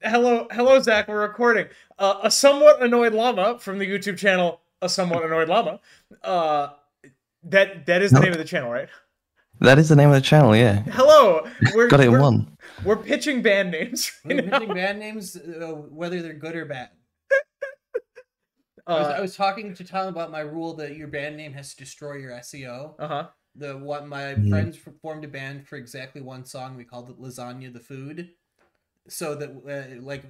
hello, Zach. We're recording. A somewhat annoyed llama from the YouTube channel. A somewhat annoyed llama. That is the name of the channel, right? That is the name of the channel, yeah. Hello. Got it in one. We're pitching band names. We're pitching band names, whether they're good or bad. I was talking to Tom about my rule that your band name has to destroy your SEO. My friends formed a band for exactly one song. We called it Lasagna the Food. So that like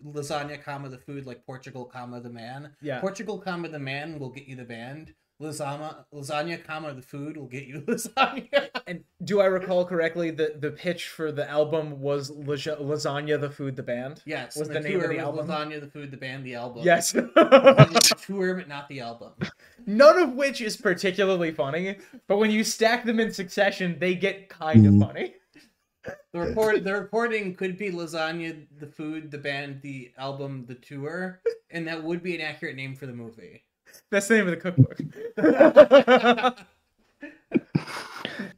lasagna, comma the food, like Portugal, comma the man. Yeah. Portugal, comma the man will get you the band. Lasagna, comma the food will get you lasagna. And do I recall correctly that the pitch for the album was Lasagna the Food the Band? Yes. Was the name of the album? Lasagna the Food the Band the album. Yes. The tour, but not the album. None of which is particularly funny, but when you stack them in succession, they get kind of funny. The recording could be Lasagna the Food the Band the album the tour, and that would be an accurate name for the movie. That's the name of the cookbook.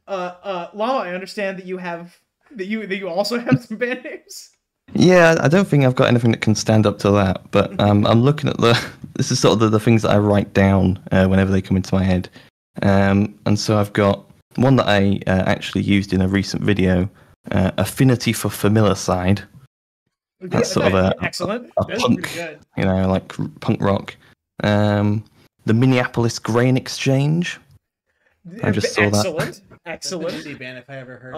Llama, I understand that you also have some band names. Yeah, I don't think I've got anything that can stand up to that, but I'm looking at this is sort of the things that I write down whenever they come into my head. And so I've got one that I actually used in a recent video, Affinity for Familicide. That's sort of excellent. A punk, pretty good. Like punk rock. The Minneapolis Grain Exchange. I just saw that. Excellent. That's an indie band if I ever heard.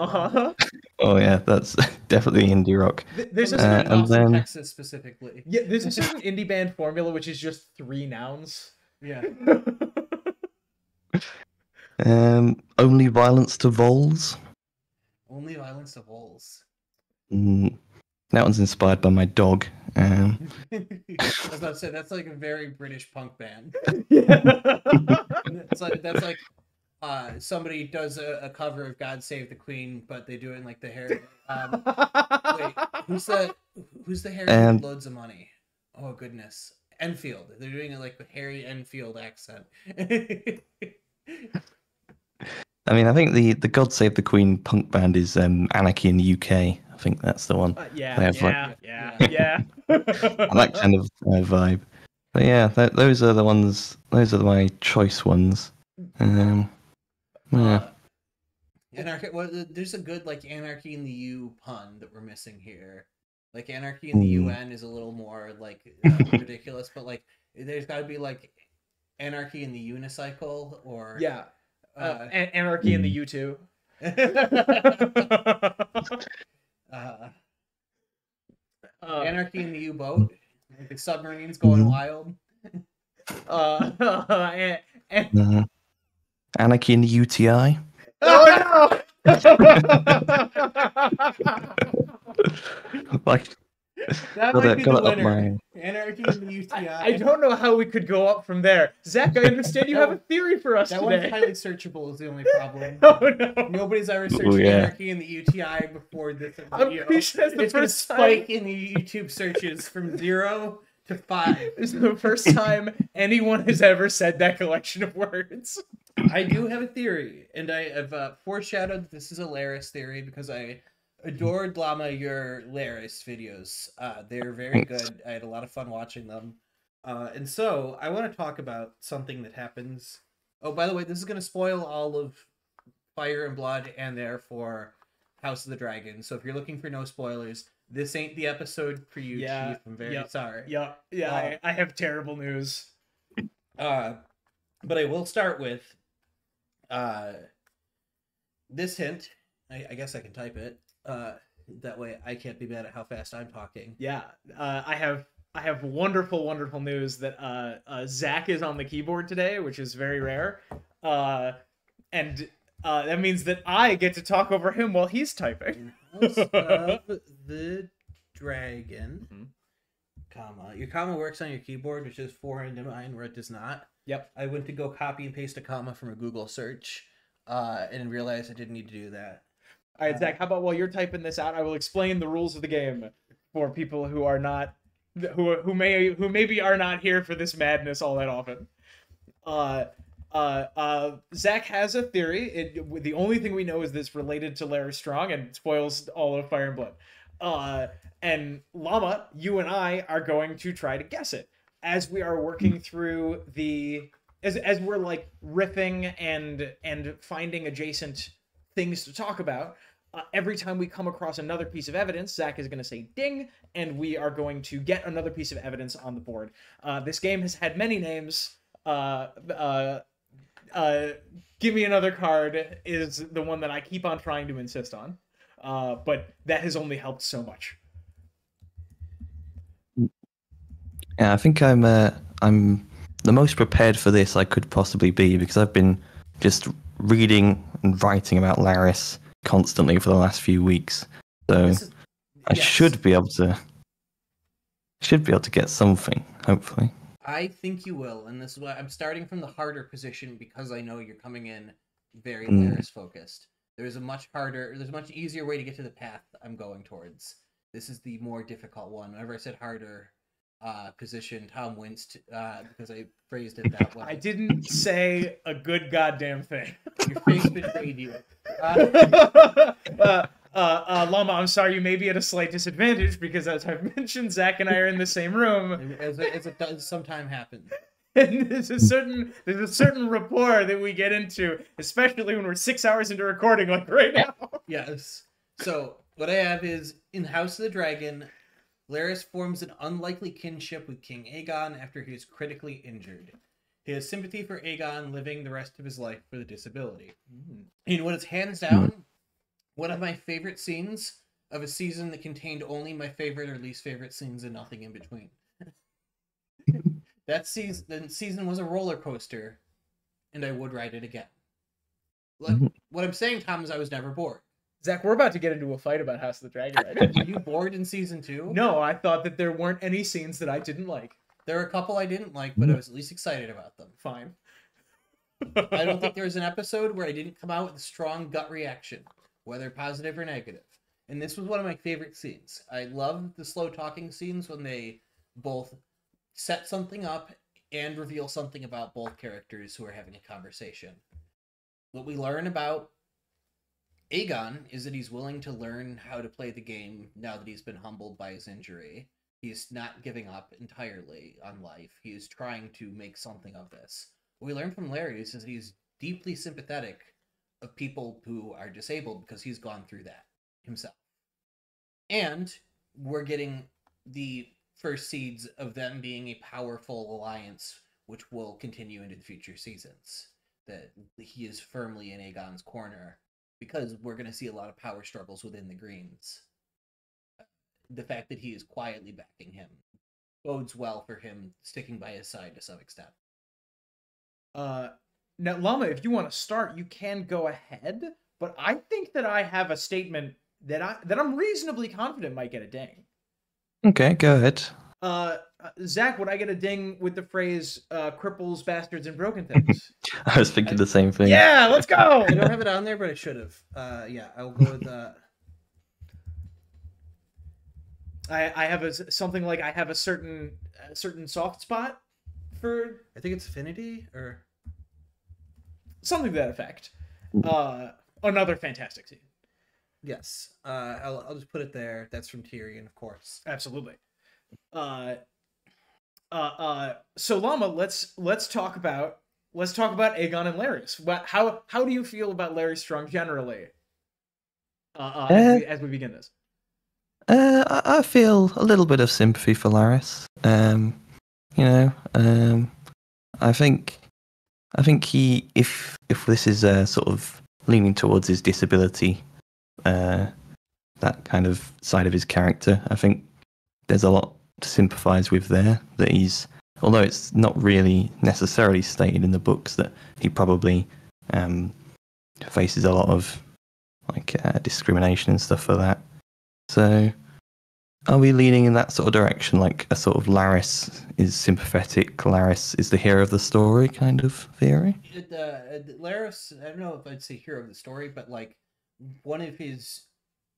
Oh yeah, that's definitely indie rock. There's a Texas specifically. Yeah, there's a certain indie band formula which is just 3 nouns. Yeah. Only Violence to Voles. Only Violence to Voles. That one's inspired by my dog. I was about to say that's like a very British punk band. That's like somebody does a cover of "God Save the Queen," but they do it in like the Harry. Wait, who's the Harry with loads of money? Oh goodness, Enfield. They're doing it like the Harry Enfield accent. I mean, I think the God Save the Queen punk band is Anarchy in the UK. I think that's the one. Yeah. That kind of vibe. But yeah, those are the ones. Those are my choice ones. Yeah. There's a good like Anarchy in the U pun that we're missing here. Like Anarchy in the UN is a little more like ridiculous, but like there's got to be like Anarchy in the Unicycle or Anarchy in the U2. Anarchy in the U-boat. Like the submarines going wild. Anarchy in the UTI. Oh no! Like, that might be the winner. Anarchy in the UTI. I don't know how we could go up from there. Zach, I understand you have a theory for us today. That one's highly searchable is the only problem. Oh no! Nobody's ever searched Anarchy in the UTI before this video. I'm pretty sure that's the first spike in the YouTube searches from 0 to 5. This is the first time anyone has ever said that collection of words. I do have a theory, and I have foreshadowed this is a Laris theory because I adored Llama your Laris videos. They're very good. I had a lot of fun watching them. And so I want to talk about something that happens. Oh, by the way, this is going to spoil all of Fire and Blood and therefore House of the Dragon. So if you're looking for no spoilers, this ain't the episode for you, Chief. I'm very sorry. Yeah, I have terrible news. But I will start with this hint. I guess I can type it. That way I can't be mad at how fast I'm talking. Yeah, I have wonderful news that Zach is on the keyboard today, which is very rare. And that means that I get to talk over him while he's typing. House of the Dragon, comma. Your comma works on your keyboard, which is foreign to mine, where it does not. Yep. I went to go copy and paste a comma from a Google search, and realized I didn't need to do that. All right, Zach. How about while you're typing this out, I will explain the rules of the game for people who are not, who maybe are not here for this madness all that often. Zach has a theory. The only thing we know is this related to Larry Strong and spoils all of Fire and Blood. And Llama, you and I are going to try to guess it as we are working through as we're like riffing and finding adjacent things to talk about. Every time we come across another piece of evidence, Zach is going to say ding, and we are going to get another piece of evidence on the board. This game has had many names. Give me another card is the one that I keep on trying to insist on. But that has only helped so much. Yeah, I think I'm the most prepared for this I could possibly be, because I've been just reading and writing about Laris constantly for the last few weeks. So I should be able to get something, hopefully. I think you will, and this is why I'm starting from the harder position, because I know you're coming in very Laris focused. There's a much easier way to get to the path I'm going towards. This is the more difficult one. Whenever I said harder position, Tom winced because I phrased it that way. I didn't say a good goddamn thing. Your face betrayed you. Llama, I'm sorry, you may be at a slight disadvantage because, as I've mentioned, Zach and I are in the same room. As it does sometimes happen. And there's a certain rapport that we get into, especially when we're 6 hours into recording, like right now. Yes. So what I have is, in House of the Dragon, Laris forms an unlikely kinship with King Aegon after he is critically injured. He has sympathy for Aegon, living the rest of his life for the disability. And what is hands down one of my favorite scenes of a season that contained only my favorite or least favorite scenes and nothing in between. The season was a roller coaster, and I would ride it again. What I'm saying, Tom, is I was never bored. Zach, we're about to get into a fight about House of the Dragon right now. Were you bored in season 2? No, I thought that there weren't any scenes that I didn't like. There were a couple I didn't like, but I was at least excited about them. Fine. I don't think there was an episode where I didn't come out with a strong gut reaction, whether positive or negative. And this was one of my favorite scenes. I love the slow talking scenes when they both set something up and reveal something about both characters who are having a conversation. What we learn about Aegon is that he's willing to learn how to play the game now that he's been humbled by his injury. He's not giving up entirely on life. He is trying to make something of this. What we learn from Larry is that he's deeply sympathetic of people who are disabled because he's gone through that himself. And we're getting the first seeds of them being a powerful alliance which will continue into the future seasons. That he is firmly in Aegon's corner, because we're going to see a lot of power struggles within the Greens. The fact that he is quietly backing him bodes well for him sticking by his side to some extent. Now, Llama, if you want to start, you can go ahead, but I think that I have a statement that I'm reasonably confident might get a ding. Okay, go ahead. Zach, would I get a ding with the phrase cripples, bastards, and broken things? I was thinking the same thing. Yeah, let's go! I don't have it on there, but I should have. Yeah, I'll go with... I have something like I have a certain soft spot for... I think it's affinity, or... something to that effect. Another fantastic scene. Yes. I'll just put it there. That's from Tyrion, of course. Absolutely. So Llama, let's talk about Aegon and Larys. How do you feel about Larry Strong generally? As we begin this. I feel a little bit of sympathy for Laris. I think he, if this is sort of leaning towards his disability, that kind of side of his character, I think there's a lot to sympathise with there. That he's, although it's not really necessarily stated in the books, that he probably faces a lot of discrimination and stuff for that. So, are we leaning in that sort of direction, like a sort of Laris is sympathetic, Laris is the hero of the story kind of theory? Laris, I don't know if I'd say hero of the story, but like one of his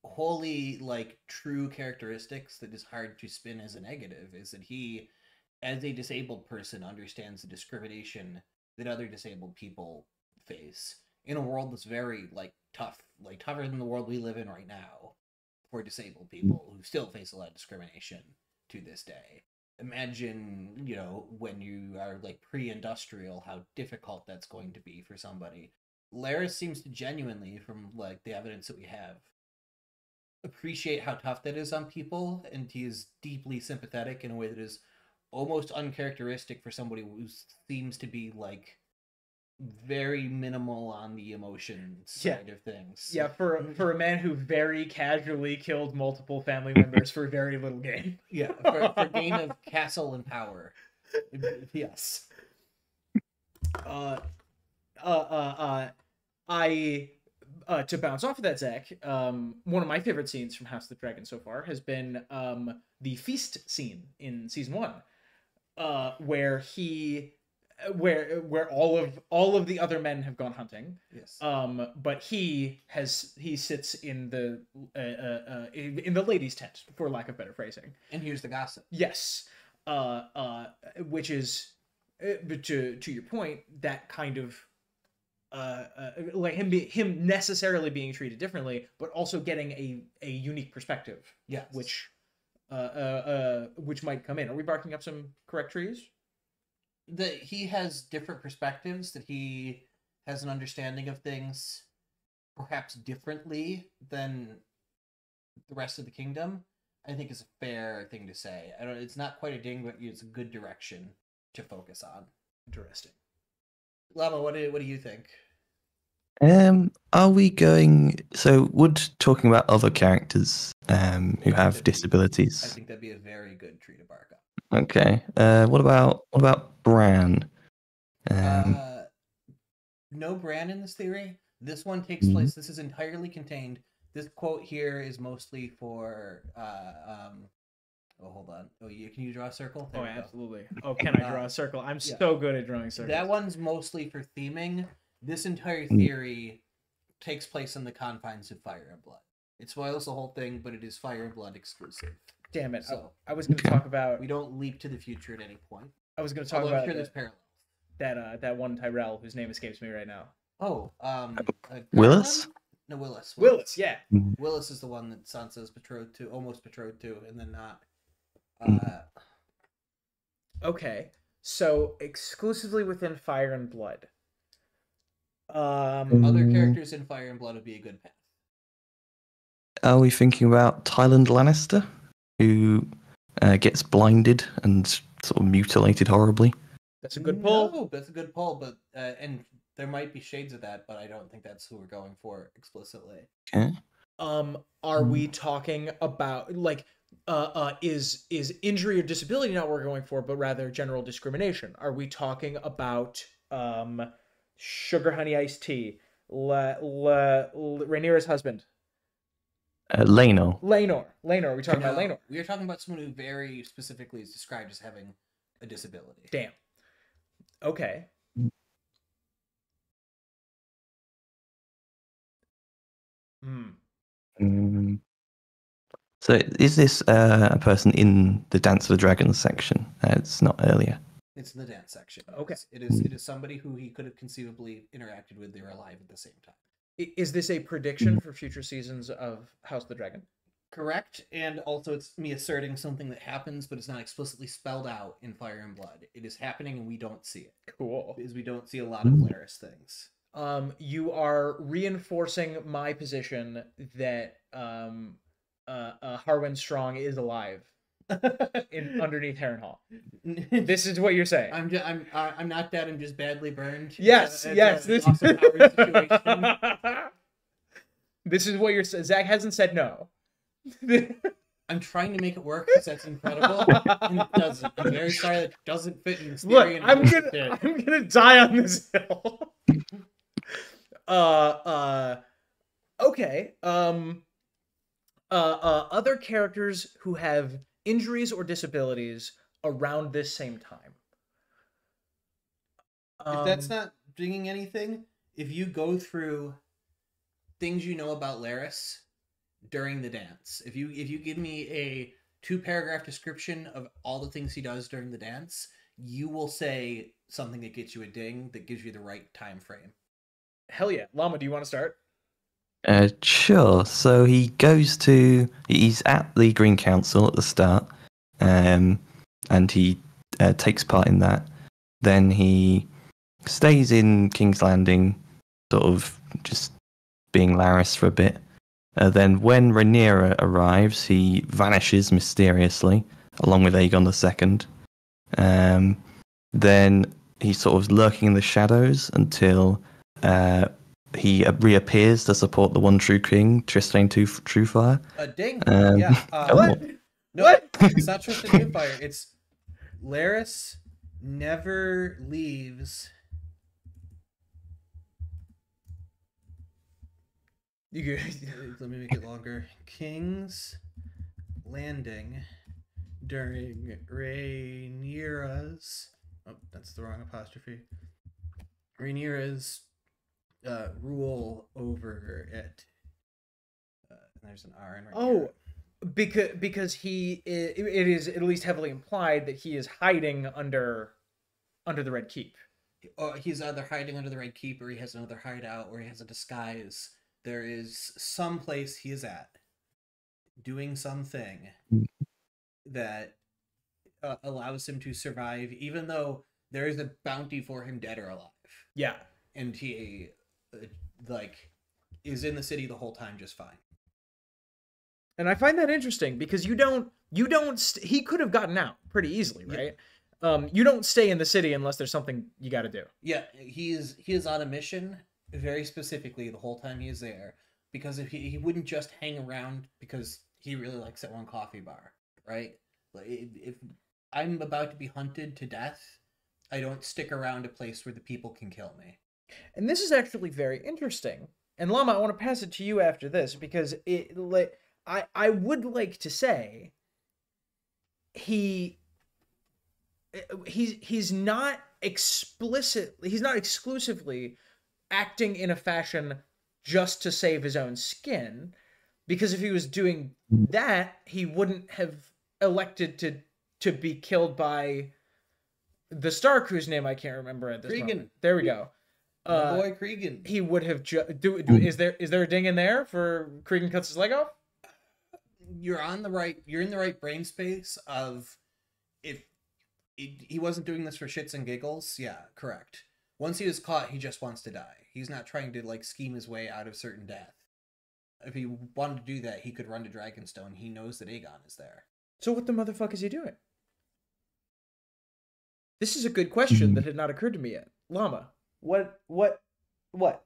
wholly true characteristics that is hard to spin as a negative is that he, as a disabled person, understands the discrimination that other disabled people face in a world that's very tough, tougher than the world we live in right now. for disabled people who still face a lot of discrimination to this day. Imagine, you know, when you are like pre-industrial, how difficult that's going to be for somebody. Laris seems to genuinely, from like the evidence that we have, appreciate how tough that is on people, and he is deeply sympathetic in a way that is almost uncharacteristic for somebody who seems to be like very minimal on the emotion side of things. Yeah, for a man who very casually killed multiple family members for very little gain. Yeah, for gain of castle and power. Yes. I to bounce off of that, Zach, one of my favorite scenes from House of the Dragon so far has been the feast scene in season 1, where all of the other men have gone hunting. Yes. But he sits in the ladies' tent, for lack of better phrasing. And here's the gossip. Yes. Which is, to your point, that kind of like him necessarily being treated differently, but also getting a unique perspective. Yes. Which might come in. Are we barking up some correct trees? That he has different perspectives, that he has an understanding of things perhaps differently than the rest of the kingdom, I think is a fair thing to say. It's not quite a ding, but it's a good direction to focus on. Interesting. Llama, what do you think? Are we going? So, would talking about other characters who have disabilities? I think that'd be a very good tree to bark up. Okay. What about Bran? No Bran in this theory. This one takes place. This is entirely contained. This quote here is mostly for. Oh, hold on. Oh, can you draw a circle? There Oh, we go. Absolutely. Oh, can I draw a circle? I'm so good at drawing circles. That one's mostly for theming. This entire theory takes place in the confines of Fire and Blood. It spoils the whole thing, but it is Fire and Blood exclusive. Damn it! So I was going to talk about. We don't leap to the future at any point. I was going to talk Although about I'm sure there's parallels. that one Tyrell whose name escapes me right now. Willis? Garland? No, Willis. Willis, yeah. Willis is the one that Sansa's almost betrothed to, and then not. Okay, so exclusively within Fire and Blood. Other characters in Fire and Blood would be a good path. Are we thinking about Tywin Lannister, who gets blinded and sort of mutilated horribly? That's a good pull. No, that's a good pull, but and there might be shades of that, but I don't think that's who we're going for explicitly. Okay. Are we talking about like is injury or disability not what we're going for, but rather general discrimination? Are we talking about sugar honey iced tea, Rhaenyra's husband? Laenor. Laenor. Are we talking about Laenor? We are talking about someone who very specifically is described as having a disability. Damn. Okay. So is this a person in the Dance of the Dragons section? It's not earlier. It's in the dance section. Okay. It is somebody who he could have conceivably interacted with. They were alive at the same time. Is this a prediction for future seasons of House of the Dragon? Correct, and also it's me asserting something that happens, but it's not explicitly spelled out in Fire and Blood. It is happening, and we don't see it. Cool. Because we don't see a lot of Laris things. You are reinforcing my position that Harwin Strong is alive underneath Harrenhal. This is what you're saying. I'm not dead. I'm just badly burned. Yes. This awesome power situation. This is what you're saying. Zach hasn't said no. I'm trying to make it work because that's incredible, and it doesn't. I'm very sorry that it doesn't fit in this theory. Look, I'm gonna die on this hill. Okay. Other characters who have injuries or disabilities around this same time. If that's not bringing anything, if you go through things you know about Laris during the dance, if you give me a 2-paragraph description of all the things he does during the dance, you will say something that gets you a ding, that gives you the right time frame. Hell yeah. Llama, do you want to start? Sure. So he's at the Green Council at the start, and he takes part in that. Then he stays in King's Landing, sort of just being Laris for a bit. Then when Rhaenyra arrives, he vanishes mysteriously, along with Aegon II. Then he's sort of lurking in the shadows until he reappears to support the one true king, Trystane Truefire. Ding. What? No, What? it's not Trystane Truefire. It's Laris never leaves. Let me make it longer. King's Landing during Rhaenyra's... Oh, that's the wrong apostrophe. Rhaenyra's rule over it. There's an R in right Oh, because it is at least heavily implied that he is hiding under the Red Keep. He's either hiding under the Red Keep, or he has another hideout, or he has a disguise. There is some place he is at, doing something that allows him to survive, even though there is a bounty for him, dead or alive. Yeah, and he is in the city the whole time just fine. and I find that interesting because he could have gotten out pretty easily, right? Yeah. You don't stay in the city unless there's something you got to do. Yeah, he is on a mission very specifically the whole time he is there, because if he wouldn't just hang around because he really likes that one coffee bar, right? If I'm about to be hunted to death, I don't stick around a place where the people can kill me. And this is actually very interesting. And Llama, I want to pass it to you after this because I would like to say he's not exclusively acting in a fashion just to save his own skin, because if he was doing that, he wouldn't have elected to be killed by the Stark, whose name I can't remember at this moment. There we go. Boy Cregan. He would have is there a ding in there for Cregan cuts his leg off? You're in the right brain space of, if he wasn't doing this for shits and giggles, yeah, correct. Once he was caught, he just wants to die. He's not trying to scheme his way out of certain death. If he wanted to do that, he could run to Dragonstone. He knows that Aegon is there. So what the motherfuck is he doing? This is a good question that had not occurred to me yet. Llama, what? Well,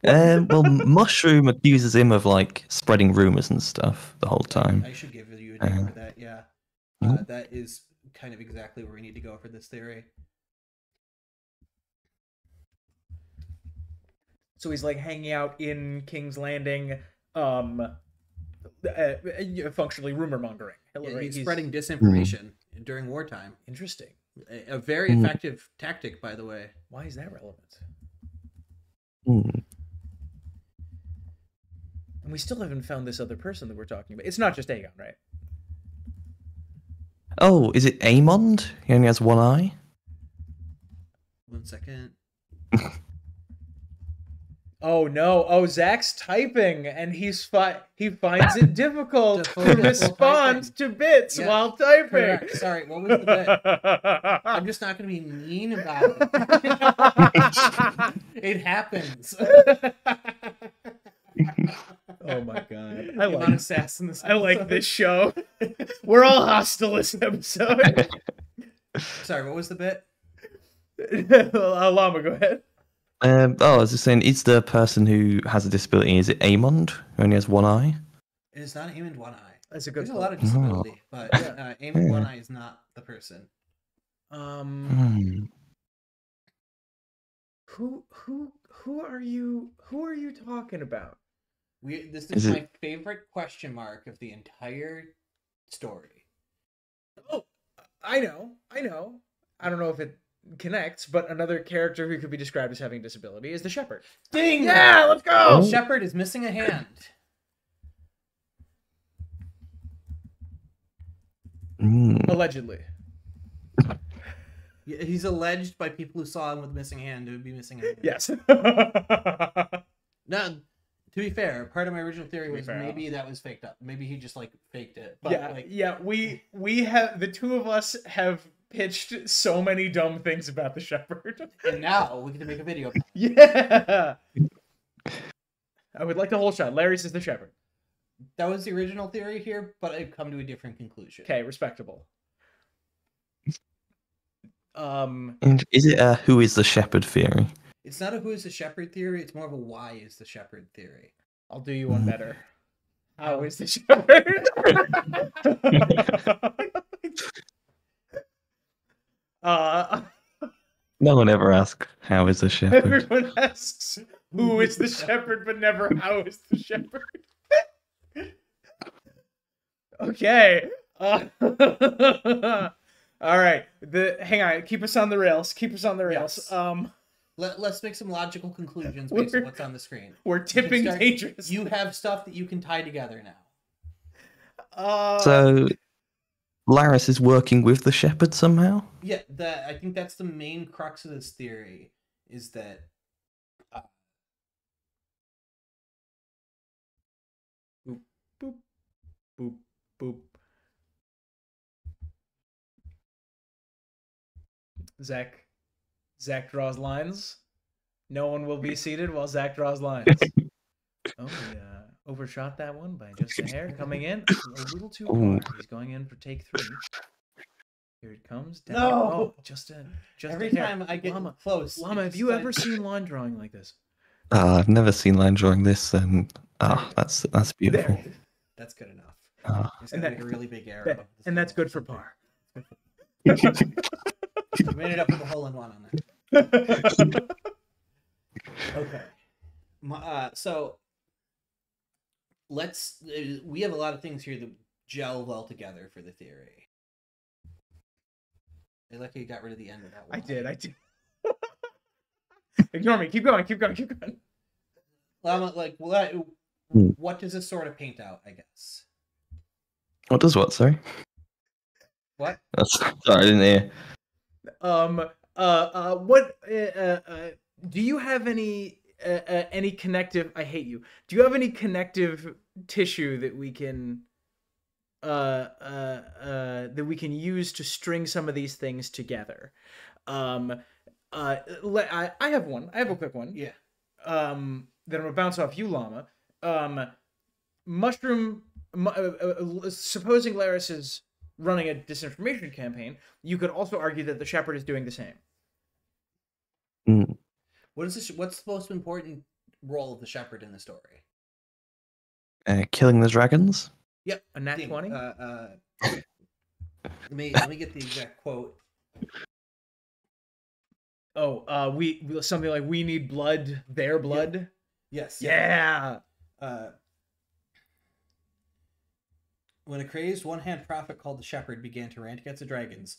Mushroom accuses him of spreading rumors and stuff the whole time. I should give you a name for that. Yeah, that is kind of exactly where we need to go for this theory. So he's hanging out in King's Landing, functionally rumor mongering. Yeah, he's spreading disinformation during wartime. Interesting. A very effective tactic, by the way. Why is that relevant? And we still haven't found this other person that we're talking about. It's not just Aegon, right? Oh, is it Aemond? He only has one eye. 1 second. Oh no! Oh, Zach's typing, and he finds it difficult to respond to bits while typing. Correct. Sorry, what was the bit? I'm just not going to be mean about it. It happens. Oh my god! I like this show. We're all hostile this episode. Sorry, what was the bit? Llama, go ahead. I was just saying, is the person who has a disability, is it Aemond, who only has one eye? It is not Aemond one eye. That's a good. There's a lot of disability, but Aemond one eye is not the person. Who are you talking about? This is my favorite question mark of the entire story. Oh, I know. I don't know if it connects, but another character who could be described as having a disability is the Shepherd. Ding! Yeah, let's go! The Shepherd is missing a hand. Allegedly. He's alleged by people who saw him with a missing hand to be missing a hand. Yes. Now, to be fair, part of my original theory was fair, maybe that was faked up. Maybe he just like faked it. But, Yeah, like, yeah. We have the two of us have pitched so many dumb things about the shepherd. and now we get to make a video. Yeah. I would like the whole shot. Larry's is the shepherd. That was the original theory here, but I've come to a different conclusion. Okay, respectable. And is it a who is the shepherd theory? It's not a who is the shepherd theory. It's more of a why is the shepherd theory. I'll do you one better. How is the shepherd? No one ever asks how is the shepherd. Everyone asks who is the shepherd, but never how is the shepherd. Okay. All right. Hang on. Keep us on the rails. Keep us on the rails. Yes. Let's make some logical conclusions based on what's on the screen. We're tipping dangerous. You have stuff that you can tie together now. So, Laris is working with the shepherd somehow? Yeah, I think that's the main crux of this theory, is that boop, boop, boop, boop. Zach draws lines. No one will be seated while Zach draws lines. Oh, yeah. Overshot that one by just a hair. Coming in a little too far. He's going in for take 3. Here it comes. Down. No! Oh, just every a hair. time I get Llama, close. Llama, have you ever seen line drawing like this? I've never seen line drawing this. That's beautiful. There. That's good enough. He's got like a really big arrow. And that's good for par. We made it up with a hole-in-one on that. Okay. So we have a lot of things here that gel well together for the theory. I like how you got rid of the end of that one. I did. Ignore me. Keep going. Llama, like, what does this sort of paint out, I guess? What does what, sorry? What? Sorry, I didn't hear. What do you have any connective? I hate you. Do you have any connective tissue that we can use to string some of these things together? I have one. I have a quick one. Yeah. That I'm gonna bounce off you, Llama. Supposing Laris is running a disinformation campaign, you could also argue that the shepherd is doing the same. What's the most important role of the shepherd in the story? Killing the dragons? Yep. A nat 20? Let me get the exact quote. Oh, something like we need blood, their blood. Yes. Yeah. When a crazed one-hand prophet called the shepherd began to rant against the dragons,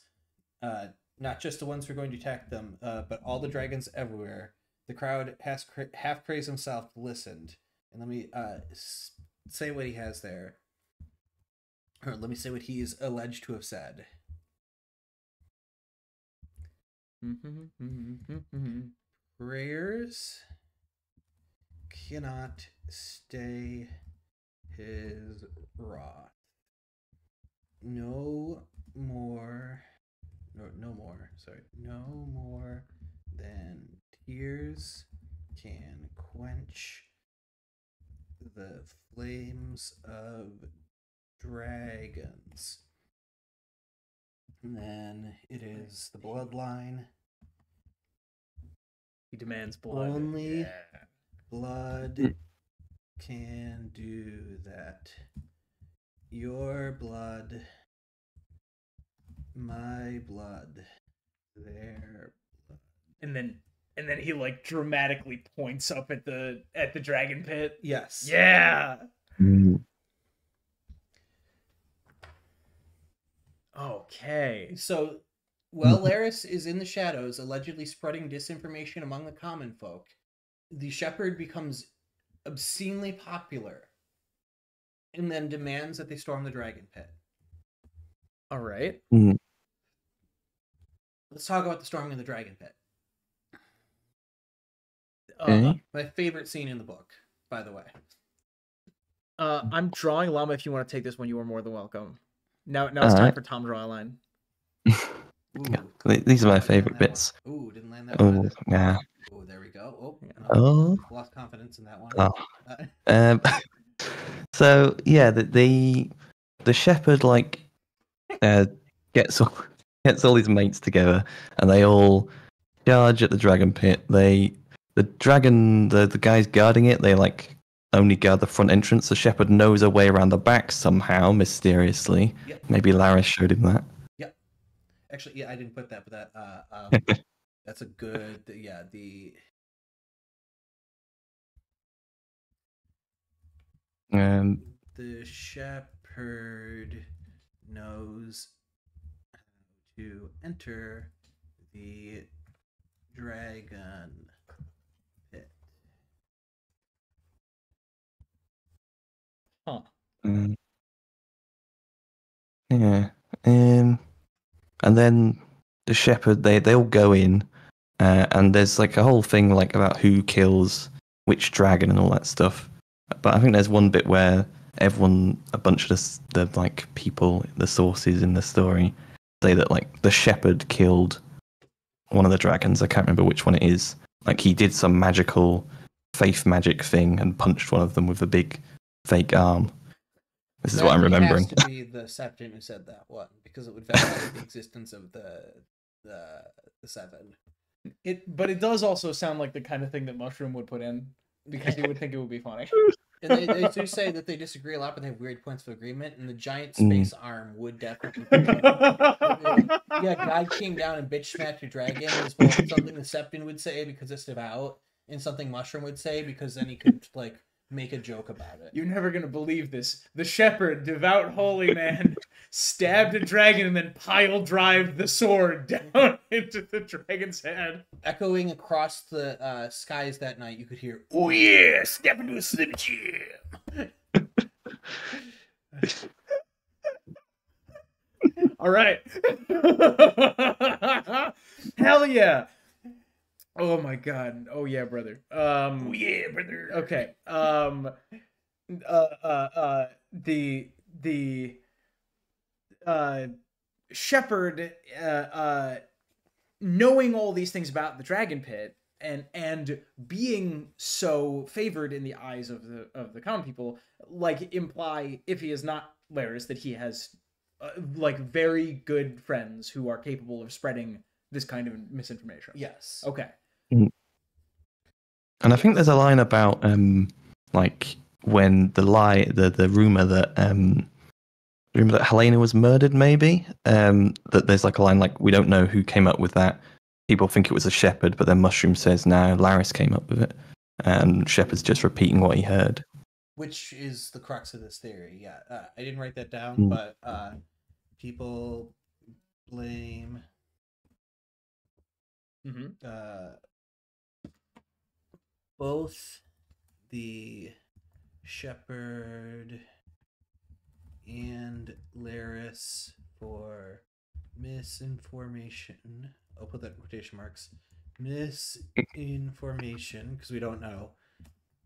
not just the ones who are going to attack them, but all the dragons everywhere, the crowd half crazed himself listened. And let me say what he has there. Or let me say what he is alleged to have said. Prayers cannot stay his wrath. No more than tears can quench the flames of dragons. And then it is the bloodline. He demands blood. Only blood can do that. Your blood, my blood, their blood. And then he like dramatically points up at the dragon pit. Yes. Yeah. Okay. So, while Laris is in the shadows, allegedly spreading disinformation among the common folk, the shepherd becomes obscenely popular and then demands that they storm the dragon pit. All right. Let's talk about the storming of the dragon pit. Okay. My favorite scene in the book. by the way. I'm drawing Llama. If you want to take this one, you are more than welcome. Now it's time for Tom draw a line. Yeah, these are my favorite bits. Ooh, didn't land that Oh, one. yeah. Oh, there we go. Oh, Yeah. no, lost confidence in that one. Oh. So yeah, the shepherd like gets all his mates together, and they all charge at the dragon pit. The guys guarding it, they like only guard the front entrance. The shepherd knows a way around the back somehow, mysteriously. Yep. Maybe Laris showed him that. Yep. Actually, yeah, I didn't put that, but that that's a good the shepherd knows how to enter the dragon pit. Huh. Yeah. And then the shepherd, they all go in, and there's like a whole thing like about who kills which dragon and all that stuff. But I think there's one bit where a bunch of the like people, the sources in the story, say that like the shepherd killed one of the dragons. I can't remember which one it is. Like he did some magical faith magic thing and punched one of them with a big fake arm. This is what I'm remembering. It has to be the Septon who said that one, because it would validate the existence of the seven. But it does also sound like the kind of thing that Mushroom would put in, because he would think it would be funny. And they do say that they disagree a lot, but they have weird points of agreement, and the giant space arm would definitely be yeah, God came down and bitch smacked a dragon is both something the Septon would say because it's devout, and something Mushroom would say because then he could like make a joke about it. You're never gonna believe this. The shepherd, devout holy man, stabbed a dragon and then pile drived the sword down into the dragon's head. Echoing across the skies that night, you could hear, "Oh yeah, step into a Slim Jim." All right. Hell yeah. Oh my god. Oh yeah, brother. Oh yeah, brother. Okay. The shepherd knowing all these things about the dragon pit and being so favored in the eyes of the common people, like imply, if he is not Laris, that he has like very good friends who are capable of spreading this kind of misinformation. Yes. Okay. And I think there's a line about like when the rumor that Helena was murdered, maybe that there's like a line like, we don't know who came up with that. People think it was a shepherd, but then Mushroom says no, Laris came up with it, and Shepherd's just repeating what he heard. Which is the crux of this theory. Yeah, I didn't write that down, but people blame both the shepherd and Laris for misinformation. I'll put that in quotation marks. Misinformation, because we don't know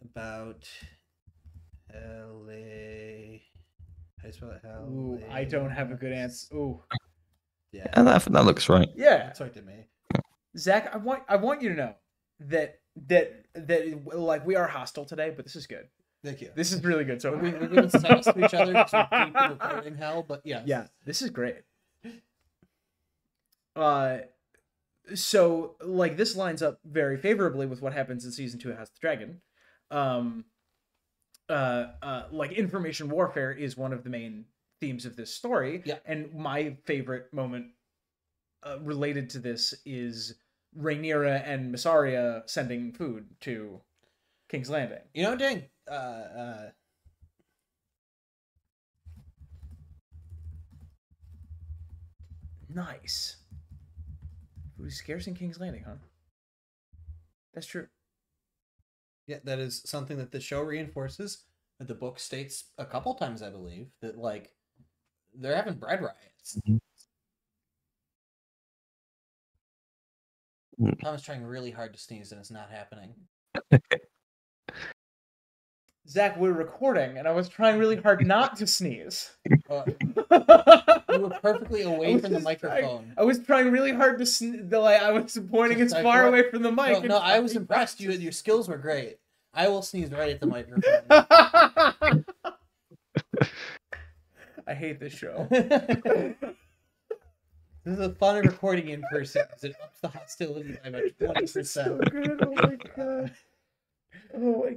about LA. How do you spell it? Ooh, I don't have a good answer. Ooh. Yeah. And that looks right. Yeah. That's right to me. Zach, I want you to know that like we are hostile today, but this is good. Thank you. This is really good. So we're giving sass to each other because we're deeply recording hell, but yeah. Yeah, this is great. So like this lines up very favorably with what happens in season 2 of House of the Dragon. Like information warfare is one of the main themes of this story. Yeah. And my favorite moment related to this is Rhaenyra and Mysaria sending food to King's Landing. You know, dang. Nice. Food is scarce in King's Landing, huh? That's true. Yeah, that is something that the show reinforces. The book states a couple times, I believe, that like they're having bread riots. Tom's trying really hard to sneeze and it's not happening. Zach, we're recording, and I was trying really hard not to sneeze. You were perfectly away from the microphone. I was trying really hard to sneeze. I was pointing as far away from the mic. No, I was impressed. Your skills were great. I will sneeze right at the microphone. I hate this show. This is a fun recording in person because it ups the hostility by about 20%. So good. Oh my god. Oh my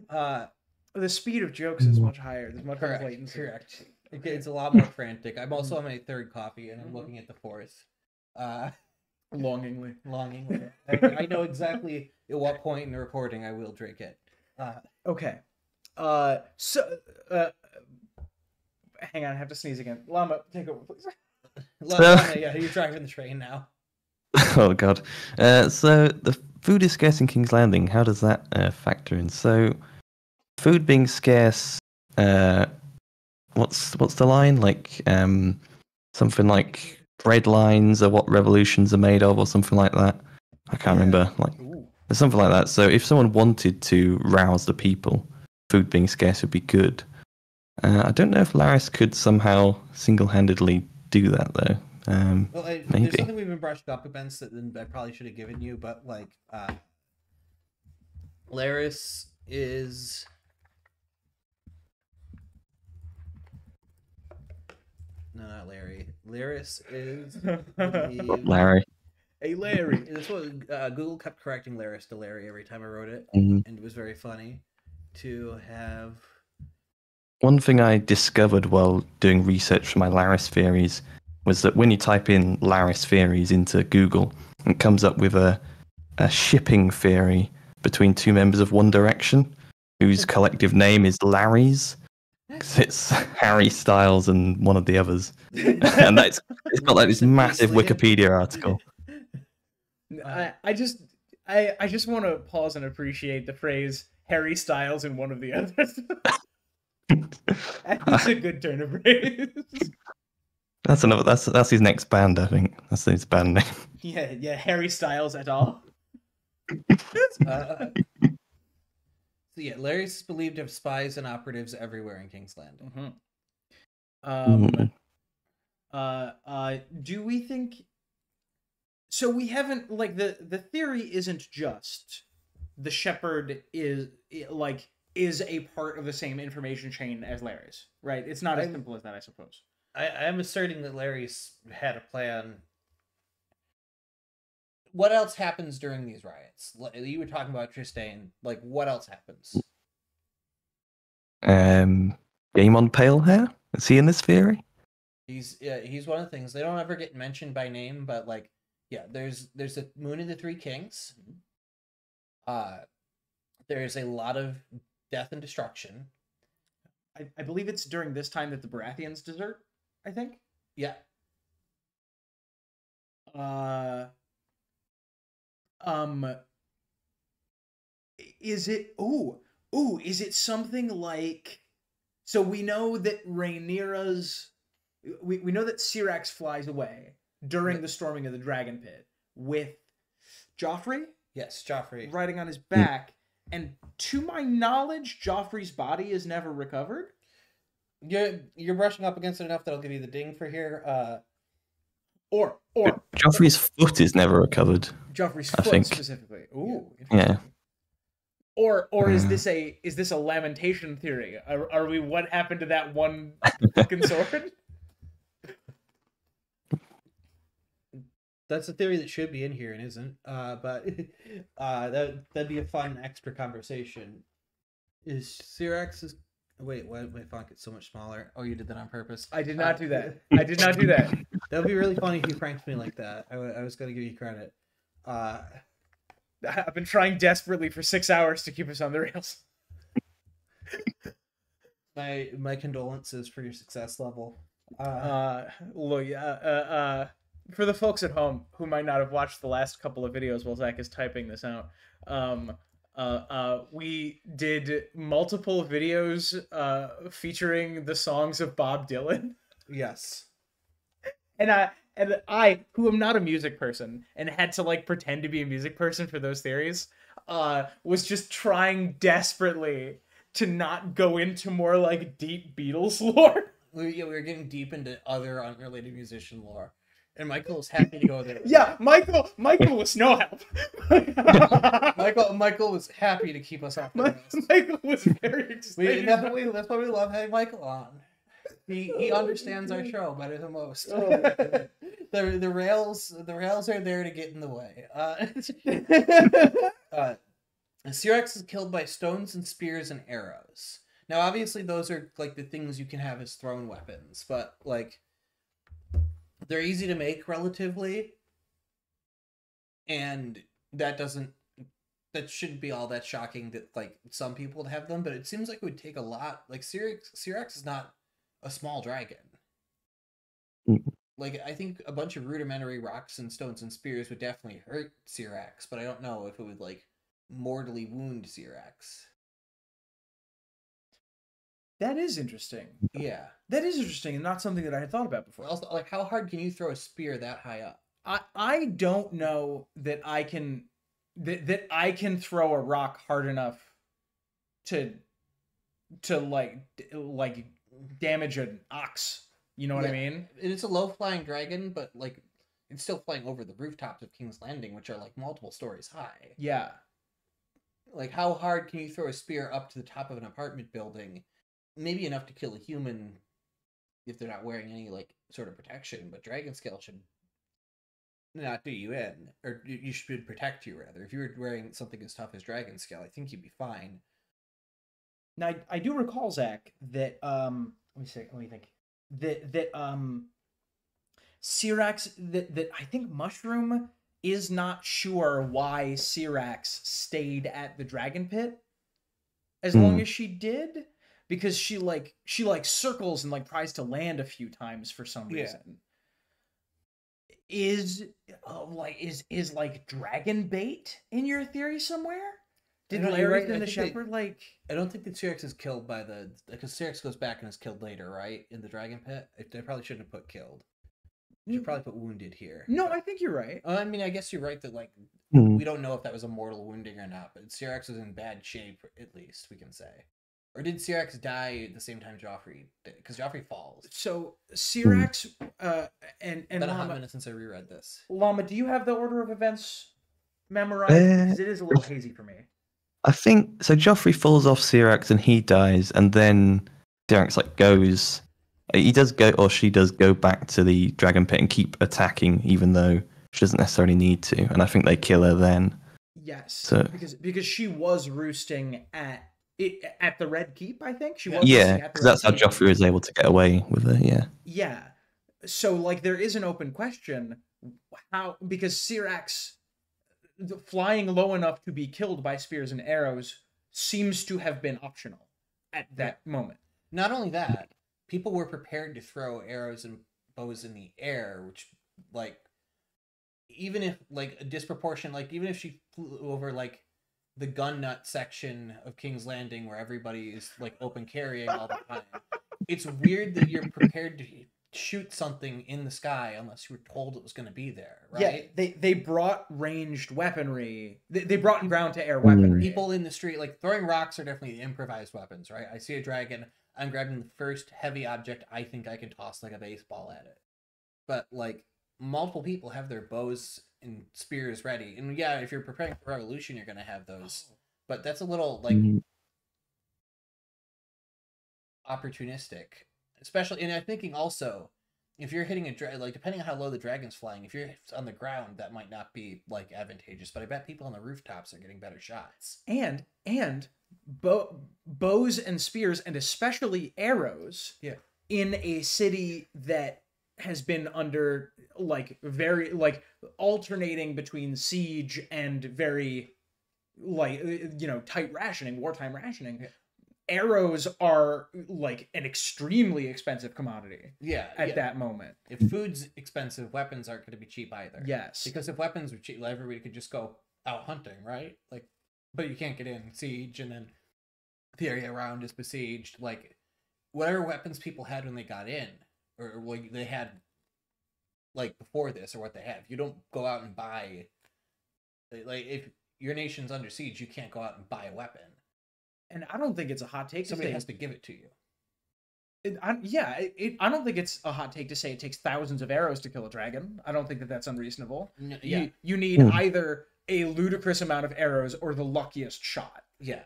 god. The speed of jokes is much higher. There's much more latency. Correct. It's a lot more frantic. I'm also on my third coffee and I'm looking at the fourth. Longingly. I know exactly at what point in the recording I will drink it. Okay. Hang on, I have to sneeze again. Llama, take over, please. Llama, yeah, you're driving the train now. Oh god. So the food is scarce in King's Landing. How does that factor in? So food being scarce. What's the line? Like something like bread lines are what revolutions are made of, or something like that. I can't remember. Like there's something like that. So if someone wanted to rouse the people, food being scarce would be good. I don't know if Laris could somehow single-handedly do that though. Maybe. There's something we've been brushed up against that I probably should have given you, but like Laris is no, not Larry. Laris is Larry. Hey Larry. That's what Google kept correcting Laris to Larry every time I wrote it, Mm-hmm. and it was very funny to have. One thing I discovered while doing research for my Laris theories was that when you type in Laris theories into Google, it comes up with a shipping theory between two members of One Direction, whose collective name is Larry's. It's Harry Styles and one of the others. And it's got like this massive Wikipedia article. I just want to pause and appreciate the phrase Harry Styles and one of the others. That's a good turn of phrase. That's his next band, I think. That's his band name. Yeah, Harry Styles et al. So yeah, Larry's is believed to have spies and operatives everywhere in King's Landing. Do we think? So we haven't like the theory isn't just the shepherd is a part of the same information chain as Larry's, right? It's not as simple as that, I suppose. I am asserting that Larry's had a plan. What else happens during these riots? You were talking about Tristan. Like, what else happens? Game on Pale Hair? Is he in this theory? He's one of the things. They don't ever get mentioned by name, but like, yeah, there's the Moon of the Three Kings. There's a lot of death and destruction. I believe it's during this time that the Baratheons desert, I think. Yeah. Is it is it something like, so we know that Rhaenyra's we know that Syrax flies away during the storming of the Dragon Pit with Joffrey? Yes, Joffrey riding on his back, and to my knowledge, Joffrey's body is never recovered. You're brushing up against it enough that I'll give you the ding for here. Or Joffrey's foot is never recovered. Joffrey's foot specifically. Ooh. Yeah. Or is this a lamentation theory? Are we what happened to that one fucking sword? That's a theory that should be in here and isn't. But that'd be a fun extra conversation. Is Syrax's wait, why did my font get so much smaller? Oh, you did that on purpose. I did not do that. I did not do that. That would be really funny if you pranked me like that. I was going to give you credit. I've been trying desperately for 6 hours to keep us on the rails. My condolences for your success level. For the folks at home who might not have watched the last couple of videos while Zach is typing this out, we did multiple videos featuring the songs of Bob Dylan. Yes. And I, who am not a music person and had to like pretend to be a music person for those theories, was just trying desperately to not go into more like deep Beatles lore. We were getting deep into other unrelated musician lore, and Michael was happy to go there. Yeah, Michael was no help. Michael was happy to keep us off the rails. Michael was very excited. That's why we love having Michael on. He understands our show better than most. The rails are there to get in the way. Syrax is killed by stones and spears and arrows. Now, obviously, those are like the things you can have as thrown weapons, but like they're easy to make relatively, and that shouldn't be all that shocking that like some people would have them. But it seems like it would take a lot. Like Syrax is not a small dragon. Like, I think a bunch of rudimentary rocks and stones and spears would definitely hurt Syrax, but I don't know if it would like mortally wound Syrax. That is interesting. Yeah, that is interesting, and not something that I had thought about before. Also, like, how hard can you throw a spear that high up? I don't know that I can that I can throw a rock hard enough to like damage an ox. You know what I mean? It's a low flying dragon, but like it's still flying over the rooftops of King's Landing, which are like multiple stories high. Yeah. Like, how hard can you throw a spear up to the top of an apartment building? Maybe enough to kill a human if they're not wearing any like sort of protection, but dragon scale should not do you in, or you should protect you rather. If you were wearing something as tough as dragon scale, I think you'd be fine. Now I do recall, Zach, that let me think that Syrax that I think Mushroom is not sure why Syrax stayed at the dragon pit as long as she did. Because she circles and like tries to land a few times for some reason. Is like dragon bait in your theory somewhere? Did Larry and the Shepherd like? I don't think that Syrax is killed by because Syrax goes back and is killed later, right? In the dragon pit. They probably shouldn't have put killed. You should probably put wounded here. No, I think you're right. I mean, I guess you're right that like we don't know if that was a mortal wounding or not, but Syrax was in bad shape, at least we can say. Or did Syrax die at the same time Joffrey did? Because Joffrey falls. So Syrax and been a hot minute since I reread this. Llama, do you have the order of events memorized? Because it is a little hazy for me. I think so. Joffrey falls off Syrax and he dies, and then Syrax like goes. He does go, or she does go back to the dragon pit and keep attacking, even though she doesn't necessarily need to. And I think they kill her then. Yes. So because she was roosting at the Red Keep, I think she was. Yeah, because that's how Joffrey was able to get away with her. Yeah. Yeah. So like there is an open question because Syrax flying low enough to be killed by spears and arrows seems to have been optional at that moment. Not only that, people were prepared to throw arrows and bows in the air, which like even if like a disproportion, like even if she flew over like the gun nut section of King's Landing where everybody is like open carrying all the time. It's weird that you're prepared to shoot something in the sky unless you were told it was going to be there, right? Yeah, they brought ranged weaponry. They brought ground to air weaponry. People in the street, like throwing rocks are definitely improvised weapons, right? I see a dragon, I'm grabbing the first heavy object I think I can toss like a baseball at it. But like multiple people have their bows and spears ready. And yeah, if you're preparing for revolution, you're going to have those. But that's a little like opportunistic. Especially, and I'm thinking also, if you're hitting a dragon, like depending on how low the dragon's flying, if you're on the ground, that might not be like advantageous. But I bet people on the rooftops are getting better shots. And bows and spears, and especially arrows, in a city that has been under like very like alternating between siege and very like tight rationing, wartime rationing. Yeah. Arrows are like an extremely expensive commodity. At that moment. If food's expensive, weapons aren't going to be cheap either. Yes. Because if weapons were cheap, everybody could just go out hunting, right? Like, but you can't get in siege, and then the area around is besieged. Like, whatever weapons people had when they got in, or like they had like before this, or what they have, you don't go out and buy. Like, if your nation's under siege, you can't go out and buy a weapon. and I don't think it's a hot take. Somebody to say has to give it to you. I don't think it's a hot take to say it takes thousands of arrows to kill a dragon. I don't think that that's unreasonable. Yeah. You need either a ludicrous amount of arrows or the luckiest shot. Yeah.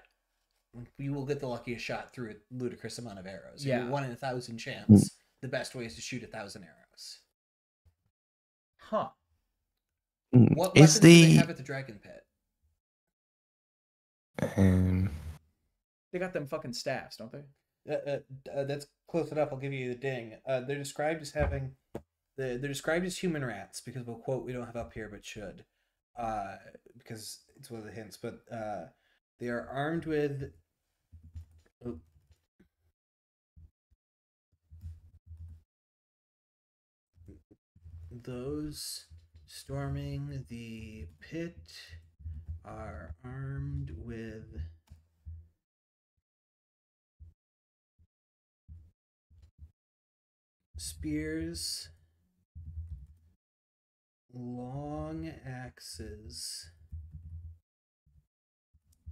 You will get the luckiest shot through a ludicrous amount of arrows. Yeah. If you're 1 in 1,000 chance, the best way is to shoot 1,000 arrows. Huh. What weapons do they have at the Dragon Pit? They got them fucking staffs, don't they? That's close enough. I'll give you the ding. They're described as having, they're described as human rats because of a quote we don't have up here but should, because it's one of the hints. But they are armed with. Those storming the pit are armed with spears, long axes,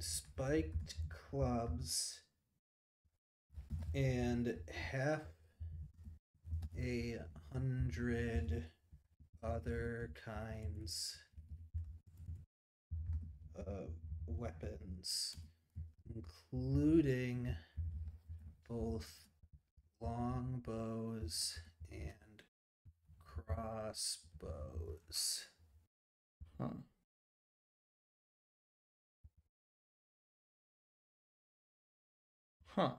spiked clubs, and 100 other kinds of weapons, including both longbows and crossbows. Huh. Huh.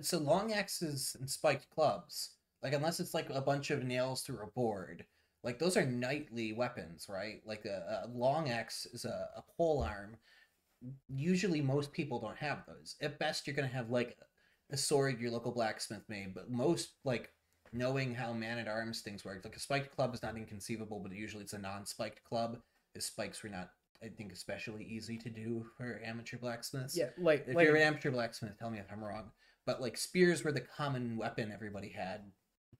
So long axes and spiked clubs, like unless it's like a bunch of nails through a board, like those are knightly weapons, right? Like a long axe is a pole arm. Usually most people don't have those. At best you're gonna have like a sword your local blacksmith made, but most, like, knowing how man-at-arms things work, like a spiked club is not inconceivable, but usually it's a non-spiked club. The spikes were not, I think, especially easy to do for amateur blacksmiths. Yeah, like if you're an amateur blacksmith, tell me if I'm wrong. But like spears were the common weapon everybody had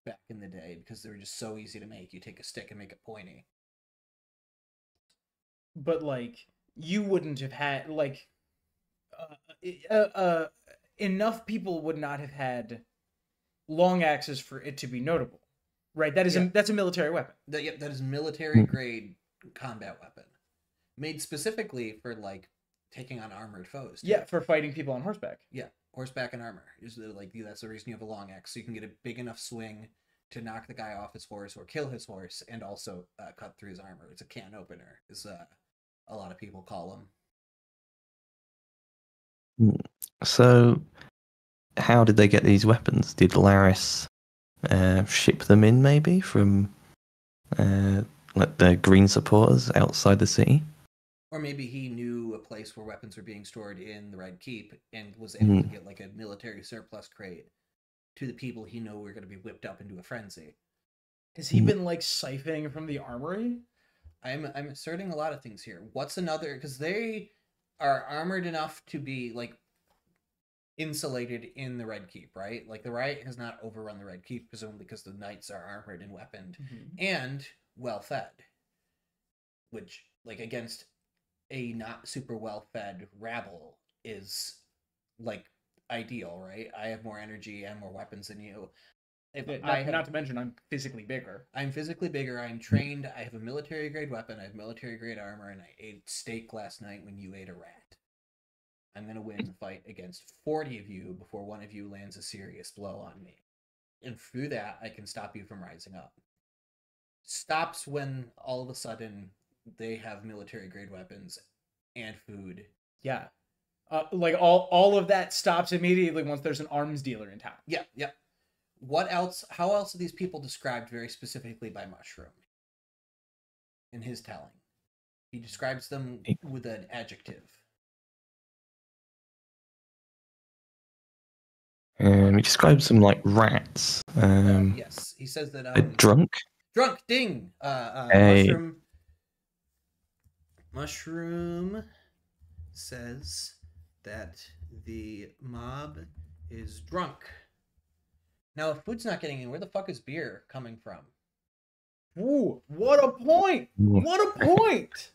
back in the day because they were just so easy to make. You take a stick and make it pointy. But like you wouldn't have had like enough people would not have had long axes for it to be notable, right? That is that's a military weapon. That is military grade combat weapon, made specifically for like taking on armored foes. Too. Yeah, for fighting people on horseback. Yeah, horseback and armor is like that's the reason you have a long axe, so you can get a big enough swing to knock the guy off his horse or kill his horse, and also cut through his armor. It's a can opener, is a lot of people call them. So, how did they get these weapons? Did Laris ship them in, maybe from like the Green supporters outside the city? Or maybe he knew a place where weapons were being stored in the Red Keep and was able to get like a military surplus crate to the people he knew were going to be whipped up into a frenzy. Has he been like siphoning from the armory? I'm asserting a lot of things here. What's another? Because they are armored enough to be like insulated in the Red Keep, right? Like the riot has not overrun the Red Keep, presumably because the knights are armored and weaponed and well fed, which like against a not super well fed rabble is like ideal, right? I have more energy and more weapons than you. Not to mention I'm physically bigger. I'm physically bigger. I'm trained. I have a military grade weapon. I have military grade armor, and I ate steak last night when you ate a rat. I'm going to win the fight against 40 of you before one of you lands a serious blow on me. And through that, I can stop you from rising up. Stops when all of a sudden they have military grade weapons and food. Yeah. Like all of that stops immediately once there's an arms dealer in town. Yeah, yeah. What else? How else are these people described very specifically by Mushroom? In his telling, he describes them with an adjective. He describes them like rats. Yes, he says that. Drunk. Drunk. Ding. Hey. Mushroom says that the mob is drunk. Now, if food's not getting in, where the fuck is beer coming from? Ooh, what a point! What a point!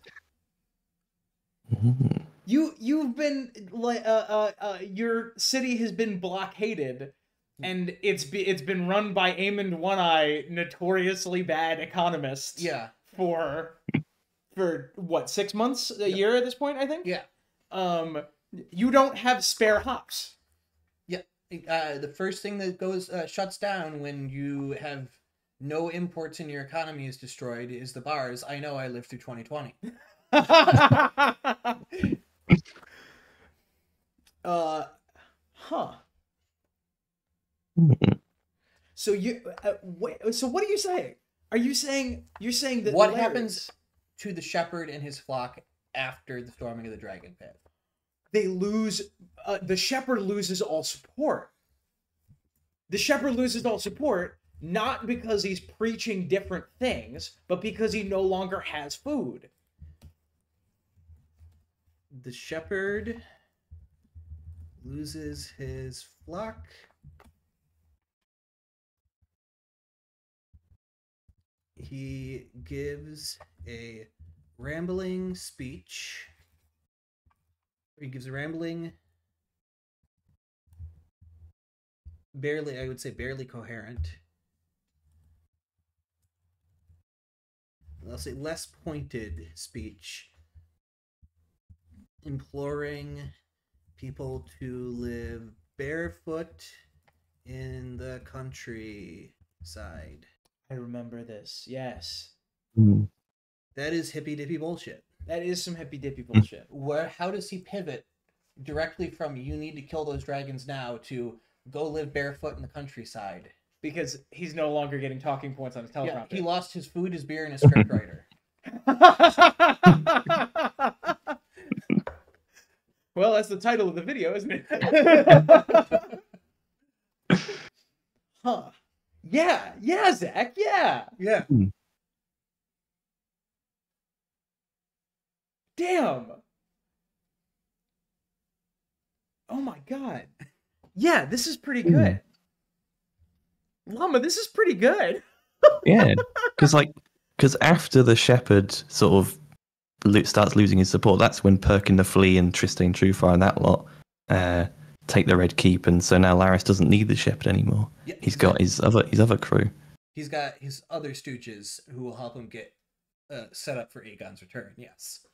you've been like your city has been blockaded, and it's been run by Eamon One Eye, notoriously bad economist. Yeah. For what, 6 months, a year at this point, I think. Yeah. You don't have spare hops. Yeah. The first thing that shuts down when you have no imports and your economy is destroyed is the bars. I know, I lived through 2020. Huh. So so what are you saying? You're saying that what happens to the shepherd and his flock after the storming of the dragon pit? They lose. The shepherd loses all support. The shepherd loses all support not because he's preaching different things, but because he no longer has food. The shepherd loses his flock. He gives a rambling speech. He gives a rambling, barely coherent. I'll say less pointed speech, imploring people to live barefoot in the countryside. I remember this. Yes. That is hippy dippy bullshit. That is some hippy dippy bullshit. How does he pivot directly from "you need to kill those dragons now" to "go live barefoot in the countryside"? Because he's no longer getting talking points on his teleprompter. Yeah, he lost his food, his beer, and his scriptwriter. Well, that's the title of the video, isn't it? Huh. Yeah, Zach, yeah. Yeah. Damn. Oh my god. Yeah, this is pretty good. Llama, this is pretty good. Yeah, because after the shepherd sort of starts losing his support, that's when Perkin the Flea and Tristane Truefire and that lot take the Red Keep, and so now Laris doesn't need the shepherd anymore. Yeah, he's got his other crew. He's got his other stooges who will help him get set up for Aegon's return. Yes.